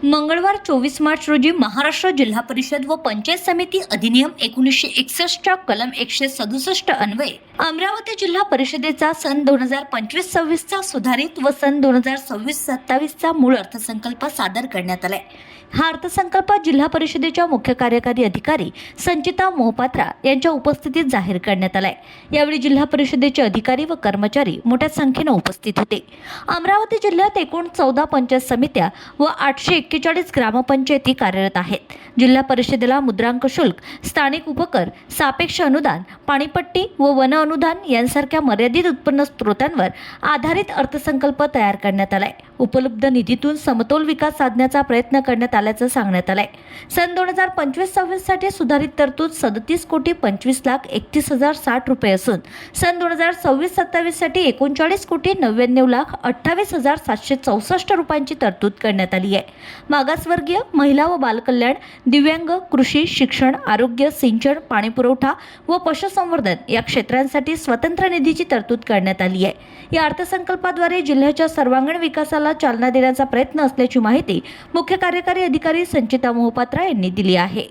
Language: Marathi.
मंगळवार 24 मार्च रोजी महाराष्ट्र जिल्हा परिषद व पंचायत समिती अधिनियम 1961 कलम 167 अन्वये अमरावती जिल्हा परिषदेचा सन 2025-26 चा सुधारित व सन 2026-27 चा मूळ अर्थसंकल्प सादर करण्यात आलाय। हा अर्थसंकल्प जिल्हा परिषदेच्या मुख्य कार्यकारी अधिकारी संचिता मोहपात्रा यांच्या उपस्थितीत जाहीर करण्यात आलाय। यावेळी जिल्हा परिषदेचे अधिकारी व कर्मचारी मोठ्या संख्येने उपस्थित होते। अमरावती जिल्ह्यात एकूण 14 पंचायत समित्या व 841 ग्रामपंचायती कार्यरत आहेत। जिल्हा परिषदेला मुद्रांक शुल्क, स्थानिक उपकर, सापेक्ष अनुदान, पाणीपट्टी व वन अनुदान यांसारख्या मर्यादित उत्पन्न स्त्रोतांवर आधारित अर्थसंकल्प तयार करण्यात आलाय। उपलब्ध निधीतून समतोल विकास साधण्याचा प्रयत्न करण्यात आल्याचं सांगण्यात आलंय। सन 2025-26 साठी सुधारित तरतूद 37,25,31,060 रुपये असून सन 2026-27 साठी 39,99,28,764 रुपयांची तरतूद करण्यात आली आहे। मागासवर्गीय, महिला व बालकल्याण, दिव्यांग, कृषी, शिक्षण, आरोग्य, सिंचन, पाणीपुरवठा व पशुसंवर्धन या क्षेत्रांसाठी स्वतंत्र निधीची तरतूद करण्यात आली आहे। या अर्थसंकल्पाद्वारे जिल्ह्याच्या सर्वांगीण विकासाला चालना देण्याचा प्रयत्न असल्याची माहिती मुख्य कार्यकारी अधिकारी संचिता मोहपात्रा यांनी दिली आहे।